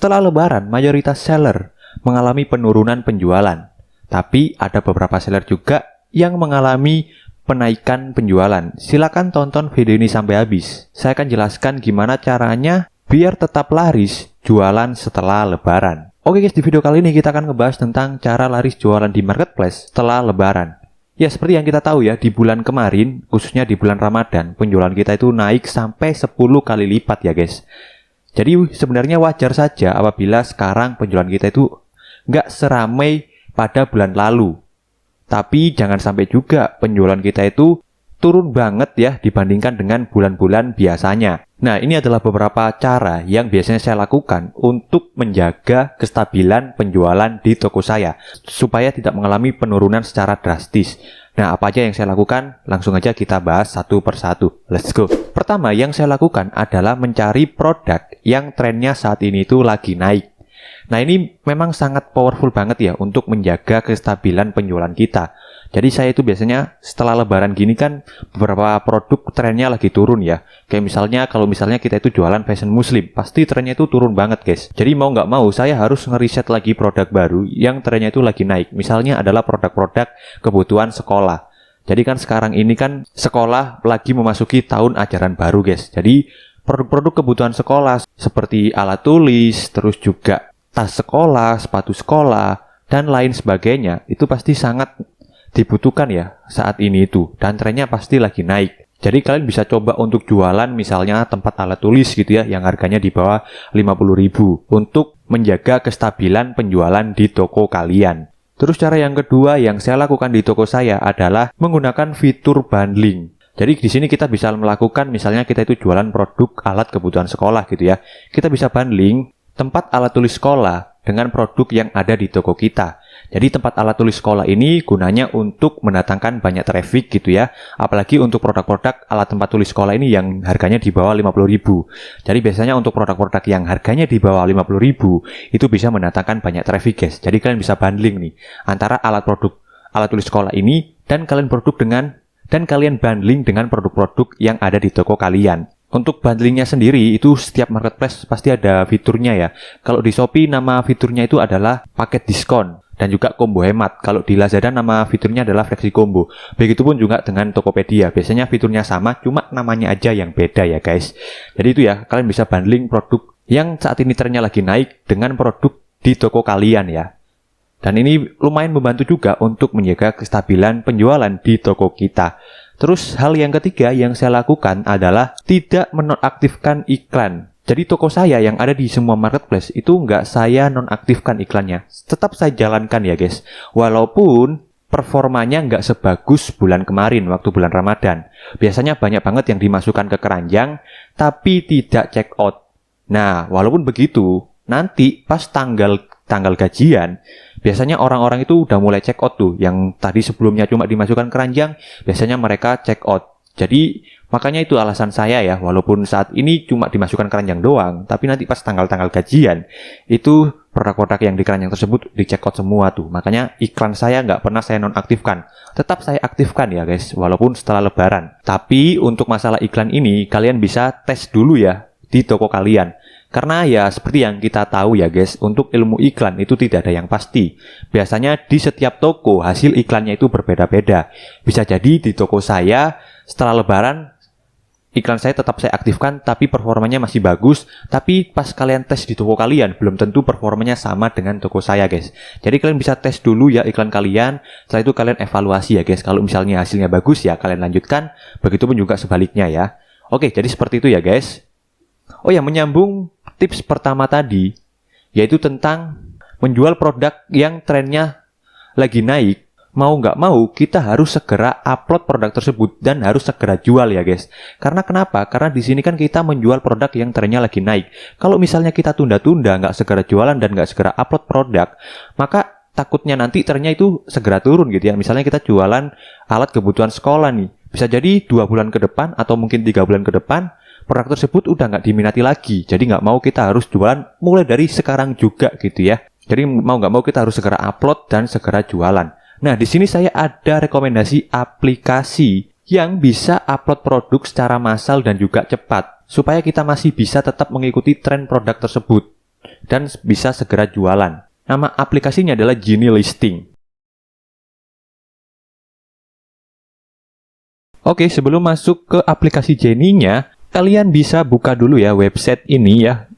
Setelah Lebaran, mayoritas seller mengalami penurunan penjualan. Tapi ada beberapa seller juga yang mengalami penaikan penjualan. Silakan tonton video ini sampai habis. Saya akan jelaskan gimana caranya biar tetap laris jualan setelah Lebaran. Oke guys, di video kali ini kita akan ngebahas tentang cara laris jualan di marketplace setelah Lebaran. Ya, seperti yang kita tahu ya, di bulan kemarin, khususnya di bulan Ramadan, penjualan kita itu naik sampai 10 kali lipat ya guys. Jadi sebenarnya wajar saja apabila sekarang penjualan kita itu nggak seramai pada bulan lalu. Tapi jangan sampai juga penjualan kita itu turun banget ya dibandingkan dengan bulan-bulan biasanya. Nah, ini adalah beberapa cara yang biasanya saya lakukan untuk menjaga kestabilan penjualan di toko saya supaya tidak mengalami penurunan secara drastis. Nah, apa aja yang saya lakukan? Langsung aja kita bahas satu persatu. Let's go. Pertama, yang saya lakukan adalah mencari produk yang trennya saat ini itu lagi naik. Nah, ini memang sangat powerful banget ya untuk menjaga kestabilan penjualan kita. Jadi saya itu biasanya setelah Lebaran gini kan beberapa produk trennya lagi turun ya. Kayak misalnya kalau misalnya kita itu jualan fashion muslim, pasti trennya itu turun banget guys. Jadi mau nggak mau saya harus ngeriset lagi produk baru yang trennya itu lagi naik. Misalnya adalah produk-produk kebutuhan sekolah. Jadi kan sekarang ini kan sekolah lagi memasuki tahun ajaran baru guys. Jadi produk-produk kebutuhan sekolah seperti alat tulis, terus juga tas sekolah, sepatu sekolah, dan lain sebagainya itu pasti sangat dibutuhkan ya saat ini itu, dan trennya pasti lagi naik. Jadi kalian bisa coba untuk jualan misalnya tempat alat tulis gitu ya yang harganya di bawah 50.000 untuk menjaga kestabilan penjualan di toko kalian. Terus cara yang kedua yang saya lakukan di toko saya adalah menggunakan fitur bundling. Jadi di sini kita bisa melakukan misalnya kita itu jualan produk alat kebutuhan sekolah gitu ya. Kita bisa bundling tempat alat tulis sekolah dengan produk yang ada di toko kita. Jadi tempat alat tulis sekolah ini gunanya untuk mendatangkan banyak traffic gitu ya. Apalagi untuk produk-produk alat tempat tulis sekolah ini yang harganya di bawah 50.000. Jadi biasanya untuk produk-produk yang harganya di bawah 50.000 itu bisa mendatangkan banyak traffic guys. Jadi kalian bisa bundling nih antara alat tulis sekolah ini dan kalian bundling dengan produk-produk yang ada di toko kalian. Untuk bundlingnya sendiri itu setiap marketplace pasti ada fiturnya ya. Kalau di Shopee nama fiturnya itu adalah paket diskon dan juga combo hemat. Kalau di Lazada nama fiturnya adalah flexi combo. Begitupun juga dengan Tokopedia. Biasanya fiturnya sama, cuma namanya aja yang beda ya guys. Jadi itu ya, kalian bisa bundling produk yang saat ini trennya lagi naik dengan produk di toko kalian ya. Dan ini lumayan membantu juga untuk menjaga kestabilan penjualan di toko kita. Terus hal yang ketiga yang saya lakukan adalah tidak menonaktifkan iklan. Jadi toko saya yang ada di semua marketplace itu nggak saya nonaktifkan iklannya. Tetap saya jalankan ya guys. Walaupun performanya nggak sebagus bulan kemarin waktu bulan Ramadan. Biasanya banyak banget yang dimasukkan ke keranjang tapi tidak check out. Nah, walaupun begitu, nanti pas tanggal gajian, biasanya orang-orang itu udah mulai check out tuh. Yang tadi sebelumnya cuma dimasukkan keranjang, biasanya mereka check out. Jadi makanya itu alasan saya ya, walaupun saat ini cuma dimasukkan keranjang doang, tapi nanti pas tanggal-tanggal gajian, itu produk-produk yang di keranjang tersebut di check out semua tuh. Makanya iklan saya nggak pernah saya nonaktifkan. Tetap saya aktifkan ya guys, walaupun setelah Lebaran. Tapi untuk masalah iklan ini, kalian bisa tes dulu ya di toko kalian. Karena ya seperti yang kita tahu ya guys, untuk ilmu iklan itu tidak ada yang pasti. Biasanya di setiap toko hasil iklannya itu berbeda-beda. Bisa jadi di toko saya setelah Lebaran iklan saya tetap saya aktifkan tapi performanya masih bagus. Tapi pas kalian tes di toko kalian belum tentu performanya sama dengan toko saya guys. Jadi kalian bisa tes dulu ya iklan kalian. Setelah itu kalian evaluasi ya guys. Kalau misalnya hasilnya bagus ya kalian lanjutkan. Begitupun juga sebaliknya ya. Oke, jadi seperti itu ya guys. Oh ya, menyambung tips pertama tadi, yaitu tentang menjual produk yang trennya lagi naik. Mau nggak mau, kita harus segera upload produk tersebut dan harus segera jual ya guys. Karena kenapa? Karena di sini kan kita menjual produk yang trennya lagi naik. Kalau misalnya kita tunda-tunda, nggak segera jualan dan nggak segera upload produk, maka takutnya nanti trennya itu segera turun gitu ya. Misalnya kita jualan alat kebutuhan sekolah nih. Bisa jadi 2 bulan ke depan atau mungkin 3 bulan ke depan, produk tersebut udah nggak diminati lagi. Jadi nggak mau kita harus jualan mulai dari sekarang juga gitu ya. Jadi mau nggak mau kita harus segera upload dan segera jualan. Nah, di sini saya ada rekomendasi aplikasi yang bisa upload produk secara massal dan juga cepat, supaya kita masih bisa tetap mengikuti tren produk tersebut. dan bisa segera jualan. Nama aplikasinya adalah Genie Listing. Oke, sebelum masuk ke aplikasi Genie-nya, kalian bisa buka dulu ya website ini ya,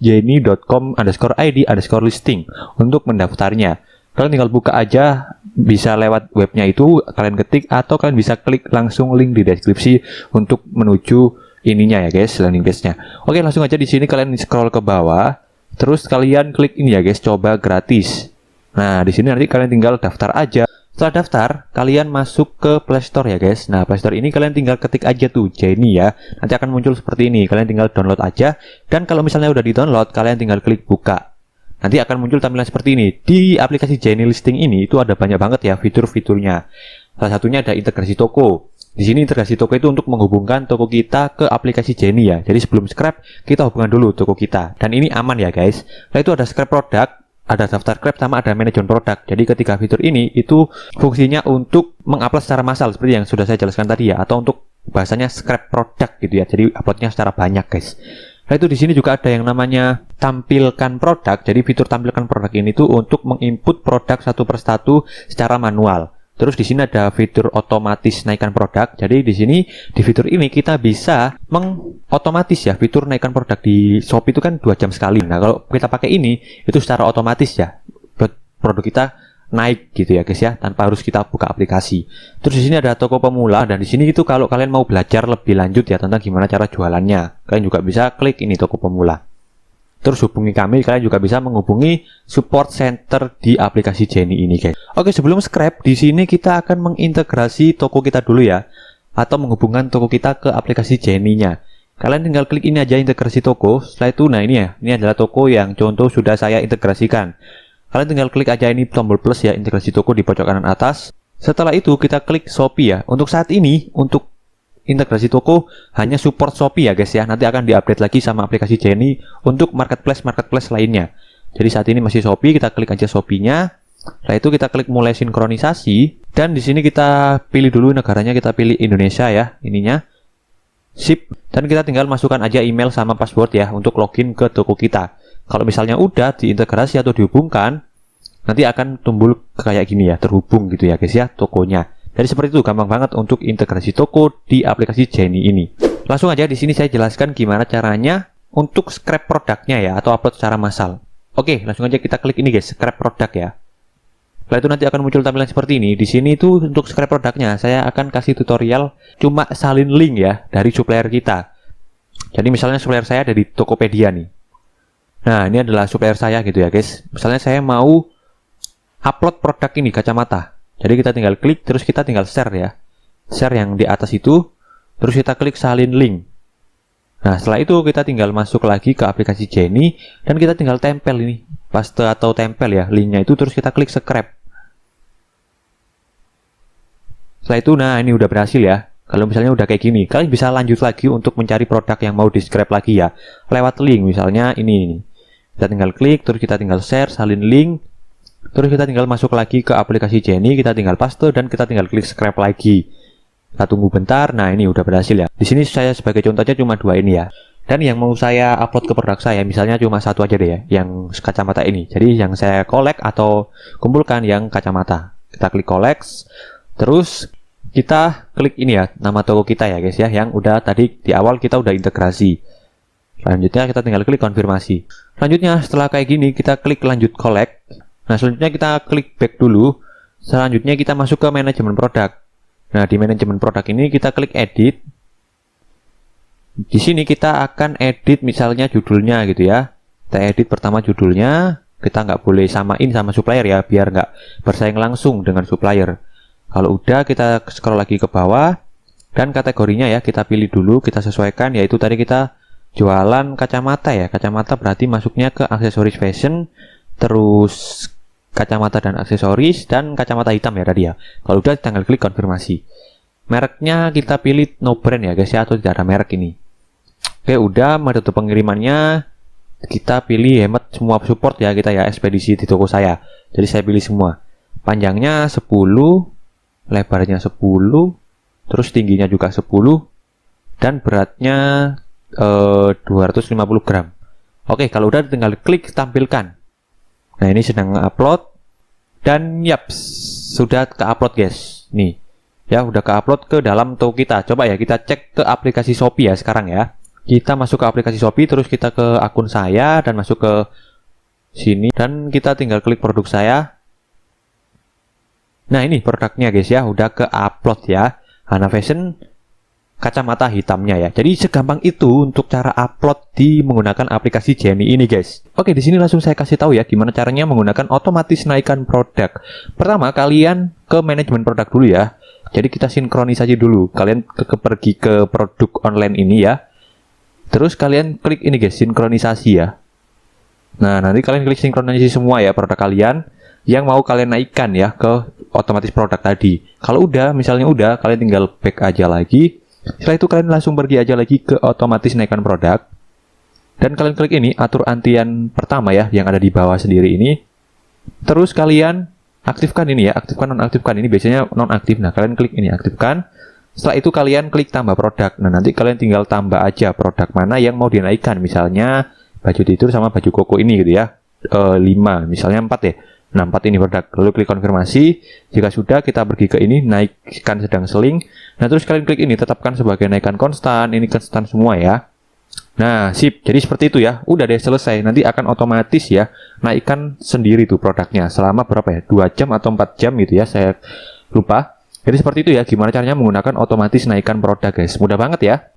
genie.com_id_listing untuk mendaftarnya. Kalian tinggal buka aja, bisa lewat webnya itu, kalian ketik, atau kalian bisa klik langsung link di deskripsi untuk menuju ininya ya guys, landing page-nya. Oke, langsung aja di sini kalian scroll ke bawah, terus kalian klik ini ya guys, coba gratis. Nah, di sini nanti kalian tinggal daftar aja. Setelah daftar, kalian masuk ke Play Store ya guys. Nah, Play Store ini kalian tinggal ketik aja tuh Genie ya. Nanti akan muncul seperti ini. Kalian tinggal download aja. Dan kalau misalnya udah di-download, kalian tinggal klik buka. Nanti akan muncul tampilan seperti ini. Di aplikasi Genie Listing ini itu ada banyak banget ya fitur-fiturnya. Salah satunya ada integrasi toko. Di sini integrasi toko itu untuk menghubungkan toko kita ke aplikasi Genie ya. Jadi sebelum scrap, kita hubungkan dulu toko kita. Dan ini aman ya guys. Nah, itu ada scrap produk, ada daftar scrap, sama ada manajemen produk. Jadi ketiga fitur ini itu fungsinya untuk mengupload secara massal seperti yang sudah saya jelaskan tadi ya, atau untuk bahasanya scrap produk gitu ya. Jadi uploadnya secara banyak guys. Nah, itu di sini juga ada yang namanya tampilkan produk. Jadi fitur tampilkan produk ini tuh untuk menginput produk satu persatu secara manual. Terus di sini ada fitur otomatis naikkan produk. Jadi di sini di fitur ini kita bisa mengotomatis ya fitur naikkan produk di Shopee itu kan 2 jam sekali. Nah, kalau kita pakai ini itu secara otomatis ya produk kita naik gitu ya guys ya, tanpa harus kita buka aplikasi. Terus di sini ada toko pemula, dan di sini itu kalau kalian mau belajar lebih lanjut ya tentang gimana cara jualannya, kalian juga bisa klik ini toko pemula. Terus hubungi kami, kalian juga bisa menghubungi support center di aplikasi Genie ini guys. Oke, sebelum scrap, di sini kita akan mengintegrasi toko kita dulu ya, atau menghubungkan toko kita ke aplikasi Genie-nya. Kalian tinggal klik ini aja, integrasi toko. Setelah itu, nah ini ya, ini adalah toko yang contoh sudah saya integrasikan. Kalian tinggal klik aja ini tombol plus ya, integrasi toko di pojok kanan atas. Setelah itu kita klik Shopee ya. Untuk saat ini, untuk integrasi toko hanya support Shopee ya guys ya. Nanti akan diupdate lagi sama aplikasi Genie untuk marketplace lainnya. Jadi saat ini masih Shopee, kita klik aja Shopee-nya. Setelah itu kita klik mulai sinkronisasi, dan di sini kita pilih dulu negaranya, kita pilih Indonesia ya, ininya. Sip, dan kita tinggal masukkan aja email sama password ya untuk login ke toko kita. Kalau misalnya udah diintegrasi atau dihubungkan, nanti akan timbul kayak gini ya, terhubung gitu ya guys ya tokonya. Jadi seperti itu, gampang banget untuk integrasi toko di aplikasi Genie ini. Langsung aja di sini saya jelaskan gimana caranya untuk scrap produknya ya, atau upload secara massal. Oke, langsung aja kita klik ini guys, scrap produk ya. Setelah itu nanti akan muncul tampilan seperti ini. Di sini itu untuk scrap produknya saya akan kasih tutorial cuma salin link ya dari supplier kita. Jadi misalnya supplier saya dari Tokopedia nih. Nah, ini adalah supplier saya gitu ya guys. Misalnya saya mau upload produk ini, kacamata. Jadi kita tinggal klik, terus kita tinggal share ya. Share yang di atas itu, terus kita klik salin link. Nah, setelah itu kita tinggal masuk lagi ke aplikasi Genie, dan kita tinggal tempel ini, paste atau tempel ya, linknya itu, terus kita klik scrap. Setelah itu, nah ini udah berhasil ya. Kalau misalnya udah kayak gini, kalian bisa lanjut lagi untuk mencari produk yang mau di scrap lagi ya. Lewat link, misalnya ini. Kita tinggal klik, terus kita tinggal share, salin link. Terus kita tinggal masuk lagi ke aplikasi Genie, kita tinggal paste, dan kita tinggal klik scrap lagi. Kita tunggu bentar. Nah, ini udah berhasil ya. Di sini saya sebagai contohnya cuma 2 ini ya. Dan yang mau saya upload ke produk saya, misalnya cuma 1 aja deh ya, yang kacamata ini. Jadi yang saya collect atau kumpulkan yang kacamata. Kita klik collect, terus kita klik ini ya, nama toko kita ya guys ya, yang udah tadi di awal kita udah integrasi. Selanjutnya kita tinggal klik konfirmasi. Selanjutnya setelah kayak gini, kita klik lanjut collect. Nah, selanjutnya kita klik back dulu. Selanjutnya kita masuk ke manajemen produk. Nah, di manajemen produk ini kita klik edit. Di sini kita akan edit misalnya judulnya gitu ya. Kita edit pertama judulnya. Kita nggak boleh samain sama supplier ya, biar nggak bersaing langsung dengan supplier. Kalau udah, kita scroll lagi ke bawah. Dan kategorinya ya, kita pilih dulu, kita sesuaikan. Yaitu tadi kita jualan kacamata ya. Kacamata berarti masuknya ke aksesoris fashion. Terus kacamata dan aksesoris, dan kacamata hitam ya tadi ya. Kalau udah, tinggal klik konfirmasi. Mereknya kita pilih no brand ya guys ya, atau tidak ada merek ini. Oke, udah, metode pengirimannya kita pilih hemat semua support ya kita ya, ekspedisi di toko saya. Jadi saya pilih semua. Panjangnya 10, lebarnya 10, terus tingginya juga 10, dan beratnya 250 gram. Oke, kalau udah tinggal klik tampilkan. Nah, ini sedang upload. Dan yap, sudah ke-upload guys. Nih, ya udah ke-upload ke dalam toko kita. Coba ya kita cek ke aplikasi Shopee ya sekarang ya. Kita masuk ke aplikasi Shopee, terus kita ke akun saya dan masuk ke sini dan kita tinggal klik produk saya. Nah, ini produknya guys ya, udah ke-upload ya. Hana Fashion kacamata hitamnya ya. Jadi segampang itu untuk cara upload di menggunakan aplikasi Jenny ini guys. Oke, di sini langsung saya kasih tahu ya gimana caranya menggunakan otomatis naikkan produk. Pertama, kalian ke manajemen produk dulu ya. Jadi kita sinkronisasi dulu. Kalian pergi ke produk online ini ya. Terus kalian klik ini guys, sinkronisasi ya. Nah, nanti kalian klik sinkronisasi semua ya produk kalian yang mau kalian naikkan ya ke otomatis produk tadi. Kalau udah, misalnya udah, kalian tinggal back aja lagi. Setelah itu kalian langsung pergi aja lagi ke otomatis naikkan produk. Dan kalian klik ini, atur antrian pertama ya, yang ada di bawah sendiri ini. Terus kalian aktifkan ini ya, aktifkan nonaktifkan ini biasanya nonaktif. Nah, kalian klik ini, aktifkan. Setelah itu kalian klik tambah produk. Nah, nanti kalian tinggal tambah aja produk mana yang mau dinaikkan. Misalnya baju tidur sama baju koko ini gitu ya. 5, misalnya 4 ya. Nah, 4 ini produk. Lalu klik konfirmasi. Jika sudah, kita pergi ke ini, naikkan sedang seling. Nah, terus kalian klik ini, tetapkan sebagai naikkan konstan. Ini konstan semua ya. Nah, sip. Jadi seperti itu ya. Udah deh, selesai. Nanti akan otomatis ya, naikkan sendiri tuh produknya. Selama berapa ya? 2 jam atau 4 jam gitu ya. Saya lupa. Jadi seperti itu ya, gimana caranya menggunakan otomatis naikkan produk guys. Mudah banget ya.